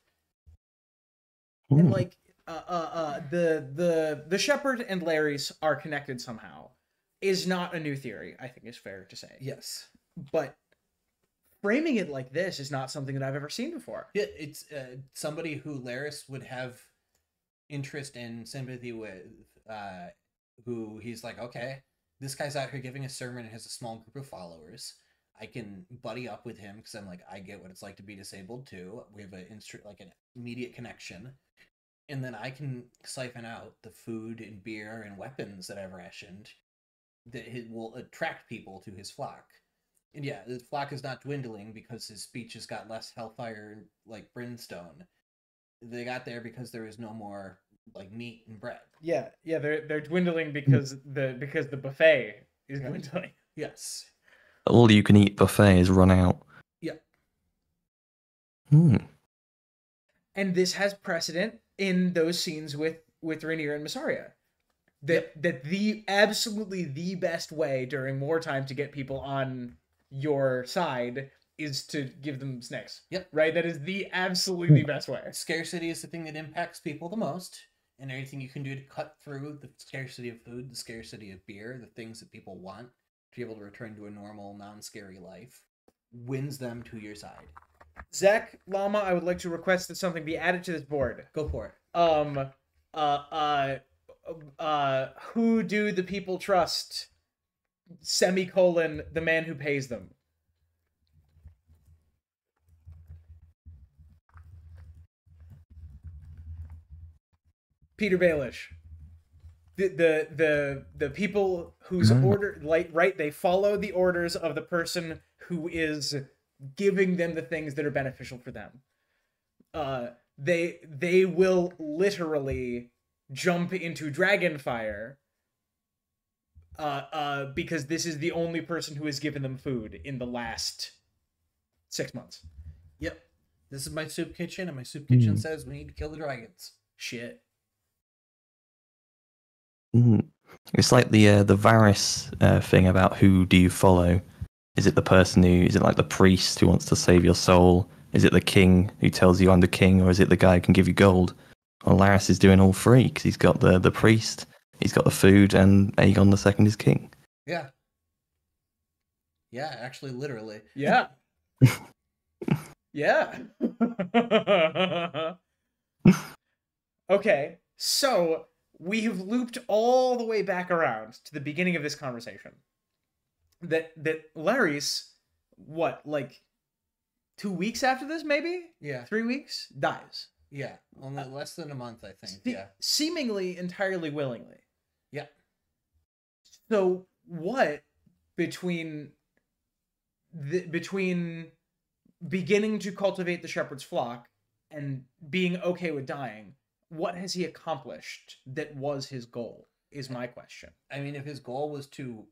And like the shepherd and Larys are connected somehow is not a new theory, I think is fair to say. Yes. But framing it like this is not something that I've ever seen before. Yeah, it's somebody who Larys would have interest and sympathy with, who he's like, okay, this guy's out here giving a sermon and has a small group of followers. I can buddy up with him because I'm like, I get what it's like to be disabled too. We have an immediate connection. And then I can siphon out the food and beer and weapons that I've rationed that will attract people to his flock. And yeah, the flock is not dwindling because his speech has got less hellfire like brimstone. They got there because there is no more like meat and bread. Yeah, they're dwindling because the buffet is dwindling. Yes. All you can eat buffet is run out. Yeah. And this has precedent in those scenes with Rhaenyra and Mysaria. That the absolutely the best way during wartime to get people on your side is to give them snacks. Yep. Right? That is the absolutely best way. Scarcity is the thing that impacts people the most, and anything you can do to cut through the scarcity of food, the scarcity of beer, the things that people want to be able to return to a normal, non-scary life, wins them to your side. Zach, Llama, I would like to request that something be added to this board. Go for it. Who do the people trust? Semicolon, the man who pays them. Peter Baelish. The people whose order, like, right, they follow the orders of the person who is giving them the things that are beneficial for them. They will literally jump into Dragonfire because this is the only person who has given them food in the last 6 months. Yep. This is my soup kitchen, and my soup kitchen says we need to kill the dragons. shit. It's like the Varys thing about who do you follow? Is it the person who, is it like the priest who wants to save your soul? Is it the king who tells you I'm the king, or is it the guy who can give you gold? Well, Laris is doing all three because he's got the priest, he's got the food, and Aegon II is king. Yeah. Yeah, actually, literally. Yeah. Yeah. Okay, so we have looped all the way back around to the beginning of this conversation. That Larys, what, like 2 weeks after this, maybe? Yeah. 3 weeks? Dies. Yeah. Only less than a month, I think. Yeah. Seemingly entirely willingly. Yeah. So what between beginning to cultivate the shepherd's flock and being okay with dying, what has he accomplished that was his goal, is my question. I mean, if his goal was to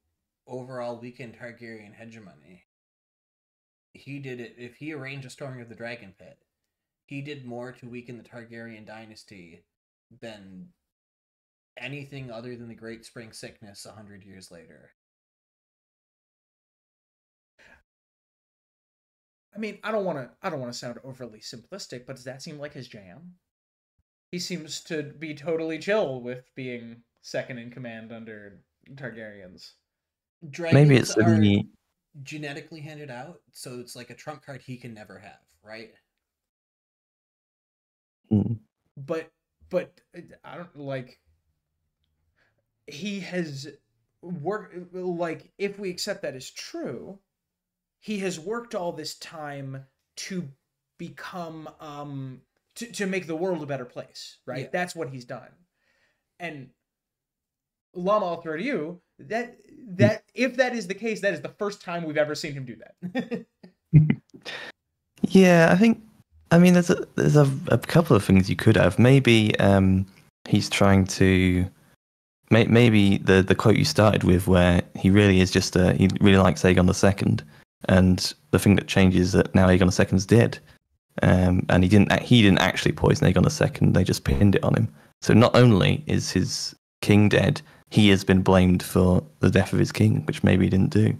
overall weaken Targaryen hegemony, he did it. If he arranged a storming of the Dragonpit, he did more to weaken the Targaryen dynasty than anything other than the Great Spring Sickness 100 years later. I mean, I don't want to sound overly simplistic, but does that seem like his jam? He seems to be totally chill with being second in command under Targaryens. Dragons Maybe it's are genetically handed out, so it's like a trump card he can never have, right? But I don't like. He has worked, like, if we accept that as true, he has worked all this time to become to make the world a better place, right? Yeah. That's what he's done. And Llama, I'll throw to you that if that is the case, that is the first time we've ever seen him do that. Yeah, I mean, there's a couple of things you could have. Maybe he's trying to. Maybe the quote you started with, where he really is just he really likes Aegon II, and the thing that changes is that now Aegon II's dead, and he didn't actually poison Aegon II. They just pinned it on him. So not only is his king dead, he has been blamed for the death of his king, which maybe he didn't do.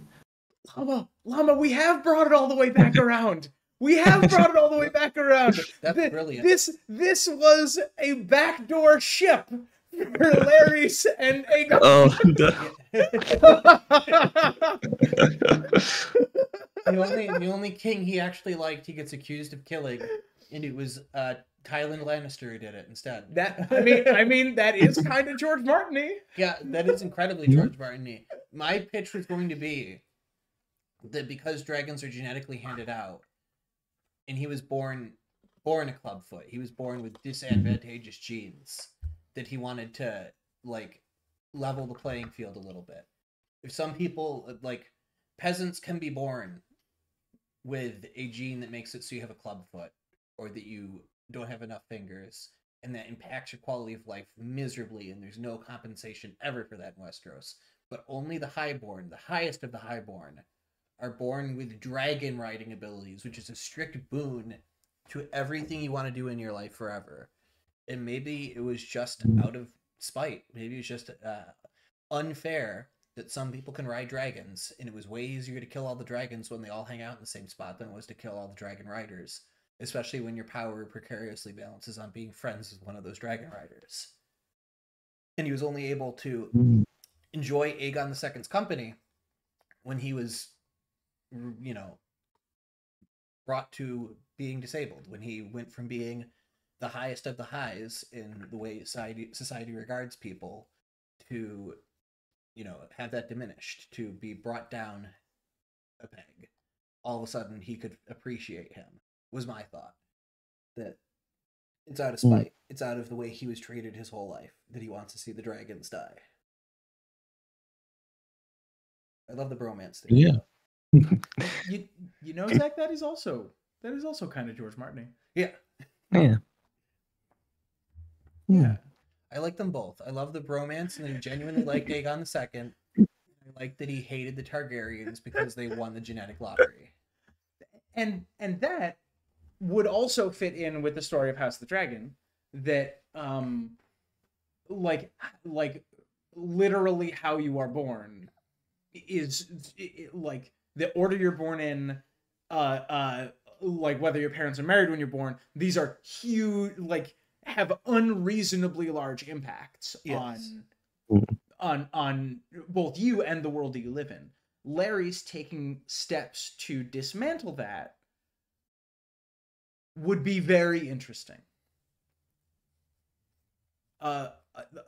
Llama, we have brought it all the way back around. We have brought it all the way back around. That's brilliant. This was a backdoor ship for Larys and Aegon. Oh, the only king he actually liked, he gets accused of killing, and it was Tywin Lannister who did it instead. I mean that is kind of George Martin-y. Yeah, that is incredibly George Martin-y. My pitch was going to be that because dragons are genetically handed out, and he was born a clubfoot, he was born with disadvantageous genes, that he wanted to, like, level the playing field a little bit. If some people, like, peasants can be born with a gene that makes it so you have a clubfoot, or that you don't have enough fingers, and that impacts your quality of life miserably, and there's no compensation ever for that in Westeros. But only the highborn, the highest of the highborn, are born with dragon riding abilities, which is a strict boon to everything you want to do in your life forever. And maybe it was just out of spite. Maybe it's just unfair that some people can ride dragons, and it was way easier to kill all the dragons when they all hang out in the same spot than it was to kill all the dragon riders, especially when your power precariously balances on being friends with one of those dragon riders. And he was only able to enjoy Aegon II's company when he was, you know, brought to being disabled, when he went from being the highest of the highs in the way society regards people to, you know, have that diminished, to be brought down a peg. All of a sudden he could appreciate him, was my thought. That it's out of spite. It's out of the way he was treated his whole life, that he wants to see the dragons die. I love the bromance thing. Yeah. You know, Zach, that is also kind of George Martin. Yeah. Yeah. Yeah. I like them both. I love the bromance, and I genuinely like Aegon II. I like that he hated the Targaryens because they won the genetic lottery. And that would also fit in with the story of House of the Dragon, that like literally how you are born is like the order you're born in, like whether your parents are married when you're born, these are huge, like have unreasonably large impacts on both you and the world that you live in. Larry's taking steps to dismantle that would be very interesting.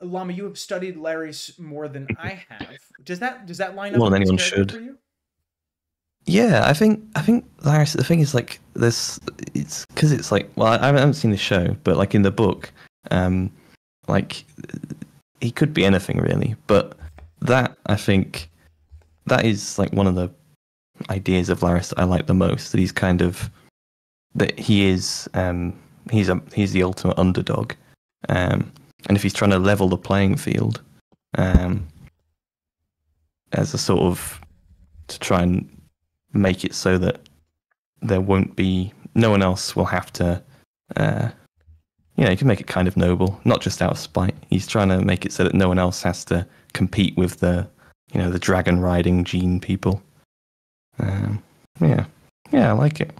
Llama, you have studied Larry's more than I have. Does that line up More than with anyone his character should. for you? Yeah, I think Larry. The thing is, like, it's because it's like, well, I haven't seen the show, but like in the book, like he could be anything really. But that, I think, that is like one of the ideas of Laris that I like the most. That he's kind of he is he's the ultimate underdog, and if he's trying to level the playing field, as a sort of to try and make it so that there won't be no one else will have to you can make it kind of noble, not just out of spite. He's trying to make it so that no one else has to compete with the the dragon riding gene people. Yeah, I like it.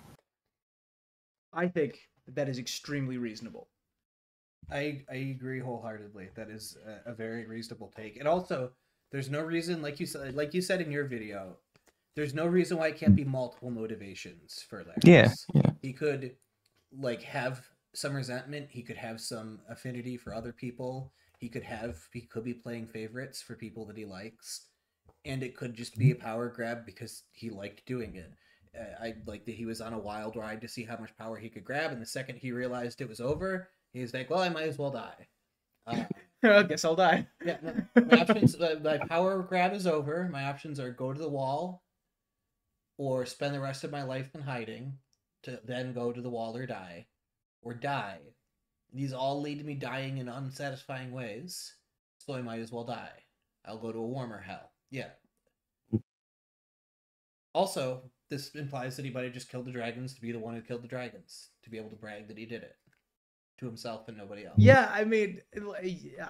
I think that is extremely reasonable. I agree wholeheartedly. That is a very reasonable take. And also, there's no reason, like you said in your video, there's no reason why it can't be multiple motivations for Larry. Yeah. He could have some resentment. He could have some affinity for other people. He could be playing favorites for people that he likes, and it could just be a power grab because he liked doing it. I like that he was on a wild ride to see how much power he could grab, and the second he realized it was over, he's like, "Well, I might as well die." I guess I'll die. Yeah, my options. My power grab is over. My options are go to the wall, or spend the rest of my life in hiding, to then go to the wall or die, or die. These all lead to me dying in unsatisfying ways, so I might as well die. I'll go to a warmer hell. Yeah. Also, this implies that he might have just killed the dragons to be the one who killed the dragons, to be able to brag that he did it to himself and nobody else. Yeah, I mean,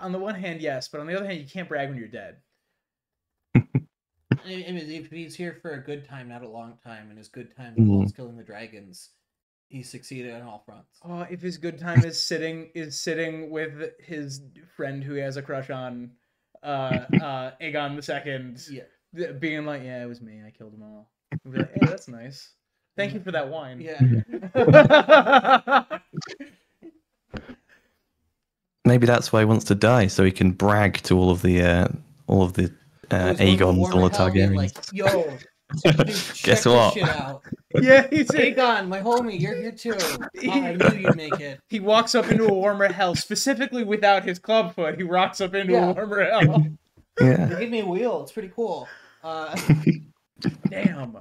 on the one hand, yes, but on the other hand, you can't brag when you're dead. I mean, if he's here for a good time, not a long time, and his good time involves killing the dragons, he succeeded on all fronts. Oh, if his good time is sitting with his friend who he has a crush on, Aegon II, being like, "Yeah, it was me. I killed them all." We'd be like, "Hey, that's nice. Thank you for that wine." Yeah. Maybe that's why he wants to die, so he can brag to all of the Aegons, all the Targaryens. Like, yo, guess what? Shit out. Yeah, he's Aegon, my homie, you're here too. I knew you'd make it. He walks up into a warmer hell, specifically without his clubfoot. He rocks up into a warmer hell. Yeah. They give me a wheel. It's pretty cool. Damn.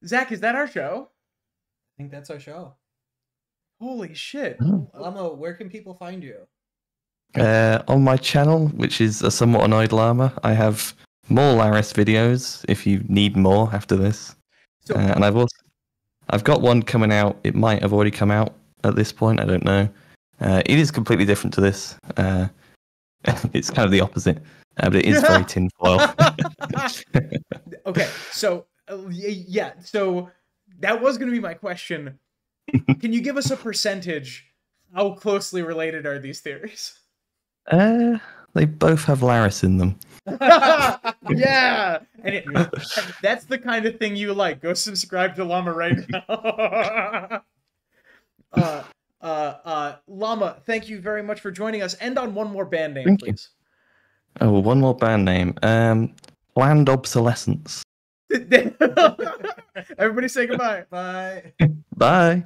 Zach, is that our show? I think that's our show. Holy shit. Llama, where can people find you? On my channel, which is a somewhat annoyed llama, I have more Laris videos if you need more after this. So, and I've got one coming out. It might have already come out at this point. I don't know. It is completely different to this. It's kind of the opposite, but it is very tinfoil. Okay, so yeah, so that was going to be my question. Can you give us a percentage? How closely related are these theories? They both have Laris in them. Yeah, and that's the kind of thing you like. Go subscribe to Llama right now. Llama, thank you very much for joining us. End on one more band name, please. Oh, well, one more band name. Planned Obsolescence. Everybody say goodbye. Bye. Bye.